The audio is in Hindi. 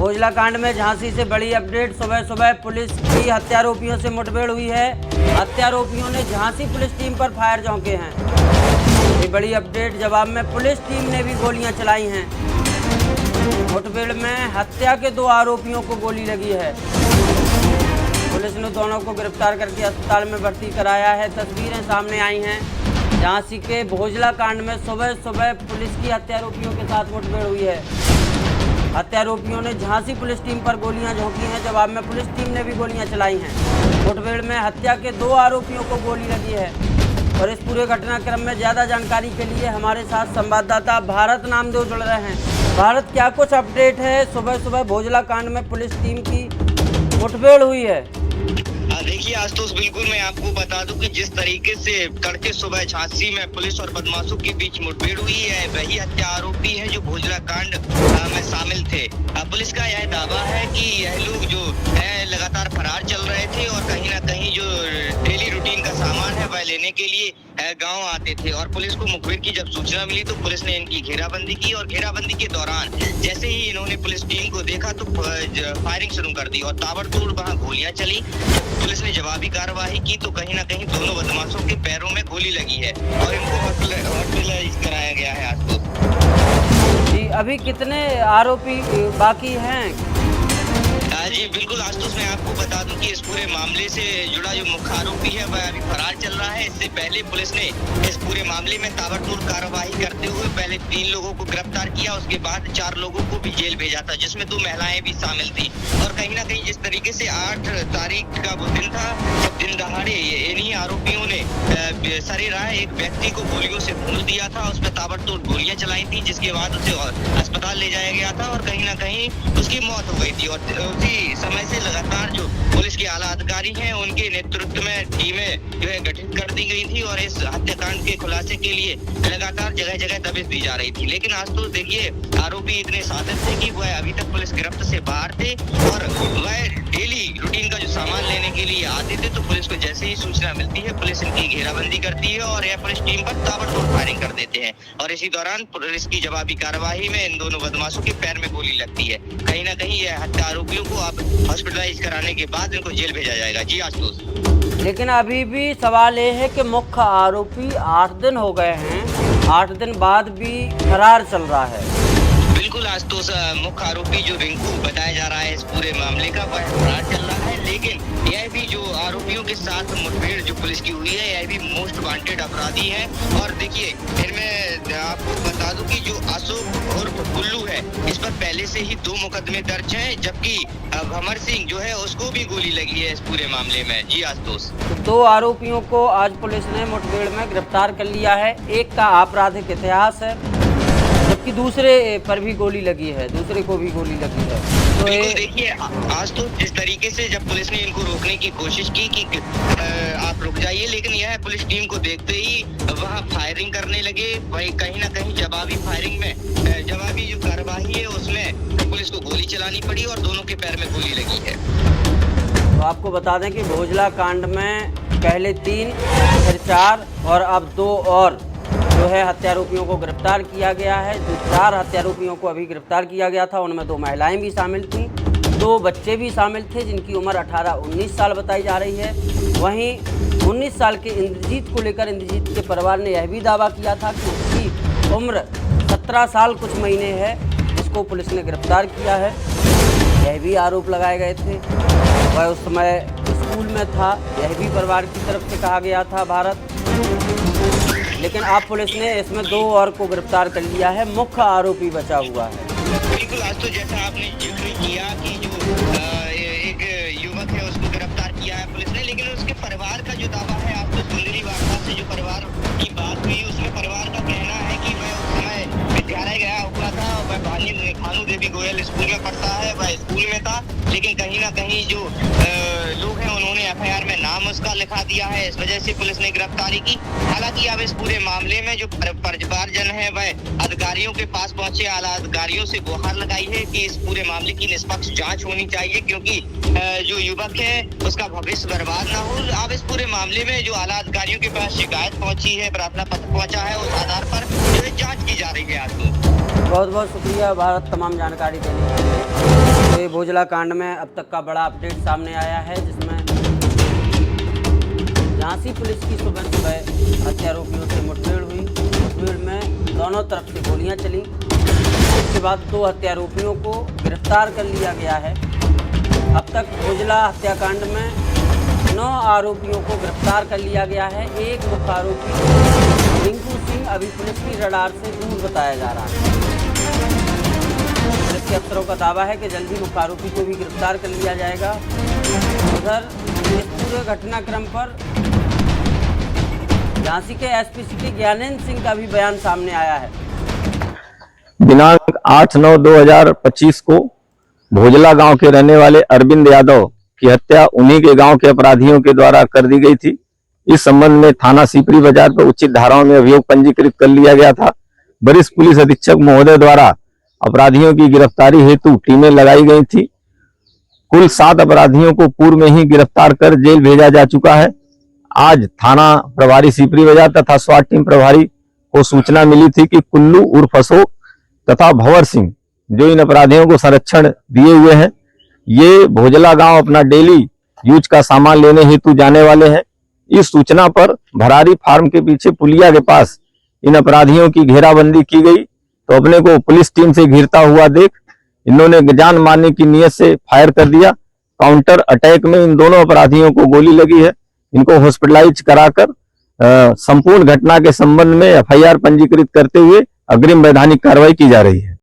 भोजला कांड में झांसी से बड़ी अपडेट। सुबह सुबह पुलिस की हत्यारोपियों से मुठभेड़ हुई है। हत्यारोपियों ने झांसी पुलिस टीम पर फायर झोंके हैं। ये बड़ी अपडेट। जवाब में पुलिस टीम ने भी गोलियां चलाई हैं। मुठभेड़ में हत्या के 2 आरोपियों को गोली लगी है। पुलिस ने दोनों को गिरफ्तार करके अस्पताल में भर्ती कराया है। तस्वीरें सामने आई हैं। झांसी के भोजला कांड में सुबह सुबह पुलिस की हत्यारोपियों के साथ मुठभेड़ हुई है। हत्यारोपियों ने झांसी पुलिस टीम पर गोलियां झोंकी हैं। जवाब में पुलिस टीम ने भी गोलियां चलाई हैं। मुठभेड़ में हत्या के 2 आरोपियों को गोली लगी है। और इस पूरे घटनाक्रम में ज़्यादा जानकारी के लिए हमारे साथ संवाददाता भारत नामदेव जुड़ रहे हैं। भारत, क्या कुछ अपडेट है? सुबह सुबह भोजला कांड में पुलिस टीम की मुठभेड़ हुई है। देखिए आशुतोष, बिल्कुल मैं आपको बता दूं कि जिस तरीके से तड़के सुबह झांसी में पुलिस और बदमाशों के बीच मुठभेड़ हुई है, वही हत्या आरोपी है जो भोजला कांड में शामिल थे। पुलिस का यह दावा है कि यह लोग जो है लगातार फरार चल रहे थे और कहीं ना कहीं जो डेली रूटीन का सामान है वह लेने के लिए गांव आते थे। और पुलिस को मुखबिर की जब सूचना मिली तो पुलिस ने इनकी घेराबंदी की और घेराबंदी के दौरान जैसे ही इन्होंने पुलिस टीम को देखा तो फायरिंग शुरू कर दी और ताबड़तोड़ वहां गोलियां चली। पुलिस ने जवाबी कार्रवाई की तो कहीं ना कहीं दोनों बदमाशों के पैरों में गोली लगी है और इनको हॉस्पिटलाइज कराया गया है। आज जी, अभी कितने आरोपी बाकी हैं? जी बिल्कुल आशुतोष, मैं आपको बता दूं कि इस पूरे मामले से जुड़ा जो मुख्य आरोपी है वह अभी फरार चल रहा है। इससे पहले पुलिस ने इस पूरे मामले में ताबड़तोड़ कार्रवाई करते हुए पहले 3 लोगों को गिरफ्तार किया, उसके बाद 4 लोगों को भी जेल भेजा था, जिसमें 2 महिलाएं भी शामिल थी। और कहीं ना कहीं जिस तरीके से 8 तारीख का वो दिन था जब दिन दहाड़े इन्हीं आरोपियों ने सरेराह एक व्यक्ति को गोलियों से भून दिया था, उसमें ताबड़तोड़ गोलियां चलाई थी, जिसके बाद उसे अस्पताल ले जाया गया था और कहीं ना कहीं उसकी मौत हो गई थी। और उसी समय से लगातार जो पुलिस के आला अधिकारी हैं उनके नेतृत्व में टीमें जो है गठित कर दी गई थी और इस हत्याकांड के खुलासे के लिए लगातार जगह जगह दबिश दी जा रही थी। लेकिन आज तो देखिए आरोपी इतने साधक थे कि वह अभी तक पुलिस गिरफ्त से बाहर थे और वह डेली रूटीन का जो सामान लेने के लिए आते थे। तो पुलिस को जैसे ही सूचना मिलती है पुलिस इनकी घेराबंदी करती है और यह पुलिस टीम पर ताबड़तोड़ फायरिंग कर देते हैं। और इसी दौरान पुलिस की जवाबी कार्रवाई में इन दोनों बदमाशों के पैर में गोली लगती है। कहीं ना कहीं यह हत्या आरोपियों को अब हॉस्पिटलाइज कराने के बाद इनको जेल भेजा जाएगा। जी आशुतोष, लेकिन अभी भी सवाल ये है कि मुख्य आरोपी 8 दिन हो गए हैं, 8 दिन बाद भी फरार चल रहा है। बिल्कुल आशुतोष, मुख्य आरोपी जो रिंकू बताया जा रहा है इस पूरे मामले का वह फरार चल रहा है। लेकिन यह भी जो आरोपियों के साथ मुठभेड़ जो पुलिस की हुई है यह भी मोस्ट वांटेड अपराधी है। और देखिए इनमें आपको बता दूं कि जो अशोक और गुल्लू है इस पर पहले से ही 2 मुकदमे दर्ज हैं, जबकि भमर सिंह जो है उसको भी गोली लगी है इस पूरे मामले में। जी आशुतोष, 2 आरोपियों को आज पुलिस ने मुठभेड़ में गिरफ्तार कर लिया है। एक का आपराधिक इतिहास है जबकि दूसरे पर भी गोली लगी है, दूसरे को भी गोली लगी है। तो देखिए आज तो जिस तरीके से जब पुलिस ने इनको रोकने की कोशिश की कि आप रुक जाइए, लेकिन यह पुलिस टीम को देखते ही वहां फायरिंग करने लगे। वही कहीं ना कहीं जवाबी फायरिंग में जवाबी जो कार्रवाई है उसमें पुलिस को गोली चलानी पड़ी और दोनों के पैर में गोली लगी है। तो आपको बता दें कि भोजला कांड में पहले 3 फिर 4 और अब 2 और जो है हत्यारोपियों को गिरफ्तार किया गया है। जो 4 हत्यारोपियों को अभी गिरफ्तार किया गया था उनमें 2 महिलाएं भी शामिल थीं, 2 बच्चे भी शामिल थे जिनकी उम्र 18-19 साल बताई जा रही है। वहीं 19 साल के इंद्रजीत को लेकर इंद्रजीत के परिवार ने यह भी दावा किया था कि उसकी उम्र 17 साल कुछ महीने है, जिसको पुलिस ने गिरफ्तार किया है। यह भी आरोप लगाए गए थे। वह उस समय स्कूल में था, यह भी परिवार की तरफ से कहा गया था भारत। लेकिन अब पुलिस ने इसमें 2 और को गिरफ्तार कर लिया है, मुख्य आरोपी बचा हुआ है। बिल्कुल आज तो जैसा आपने जिक्र किया कि जो एक युवक है उसको गिरफ्तार किया है पुलिस ने, लेकिन उसके परिवार का जो दावा है आज तो सुंदरी वार्ता से जो परिवार की बात हुई उसमें परिवार का कहना है कि वह उस समय विद्यालय गया हुआ था। वह भानु देवी गोयल स्कूल में पढ़ता है, वह स्कूल में था, लेकिन कहीं ना कहीं जो लोग हैं उन्होंने एफआईआर में नाम उसका लिखा दिया है, इस वजह से पुलिस ने गिरफ्तारी की। हालांकि अब इस पूरे मामले में जो परिवारजन है वह अधिकारियों के पास पहुंचे, आला अधिकारियों से गुहार लगाई है कि इस पूरे मामले की निष्पक्ष जांच होनी चाहिए, क्योंकि जो युवक है उसका भविष्य बर्बाद ना हो। अब इस पूरे मामले में जो आला अधिकारियों के पास शिकायत पहुंची है, प्रार्थना पत्र पहुंचा है, उस आधार पर जो जांच की जा रही है। आपको बहुत बहुत शुक्रिया भारत तमाम जानकारी देने के लिए। तो ये भोजला कांड में अब तक का बड़ा अपडेट सामने आया है, जिसमें झांसी पुलिस की सुबह सुबह हत्यारोपियों से मुठभेड़ हुई। मुठभेड़ में दोनों तरफ से गोलियां चली। इसके बाद 2 हत्यारोपियों को गिरफ्तार कर लिया गया है। अब तक भोजला हत्याकांड में 9 आरोपियों को गिरफ्तार कर लिया गया है। एक मुख्य आरोपी रिंकू सिंह अभी पुलिस की रडार से दूर बताया जा रहा है। पुलिस के अफसरों का दावा है कि जल्दी मुख्य आरोपी को भी गिरफ्तार कर लिया जाएगा। उधर इस पूरे घटनाक्रम पर झांसी के एसपी सिटी ज्ञानेंद्र सिंह का भी बयान सामने आया है। दिनांक 8/9/2025 को भोजला गांव के रहने वाले अरविंद यादव की हत्या उन्हीं के गांव के अपराधियों के द्वारा कर दी गई थी। इस संबंध में थाना सीपरी बाजार पर उचित धाराओं में अभियोग पंजीकृत कर लिया गया था। वरिष्ठ पुलिस अधीक्षक महोदय द्वारा अपराधियों की गिरफ्तारी हेतु टीमें लगाई गई थी। कुल 7 अपराधियों को पूर्व में ही गिरफ्तार कर जेल भेजा जा चुका है। आज थाना प्रभारी सीपरी बाजार तथा स्वाट टीम प्रभारी को सूचना मिली थी कि कुल्लू उर्फ अशोक तथा भंवर सिंह, जो इन अपराधियों को संरक्षण दिए हुए हैं, ये भोजला गांव अपना डेली यूज का सामान लेने हेतु जाने वाले हैं। इस सूचना पर भरारी फार्म के पीछे पुलिया के पास इन अपराधियों की घेराबंदी की गई, तो अपने को पुलिस टीम से घिरता हुआ देख इन्होंने जान मारने की नीयत से फायर कर दिया। काउंटर अटैक में इन दोनों अपराधियों को गोली लगी है। इनको हॉस्पिटलाइज कराकर संपूर्ण घटना के संबंध में FIR पंजीकृत करते हुए अग्रिम वैधानिक कार्रवाई की जा रही है।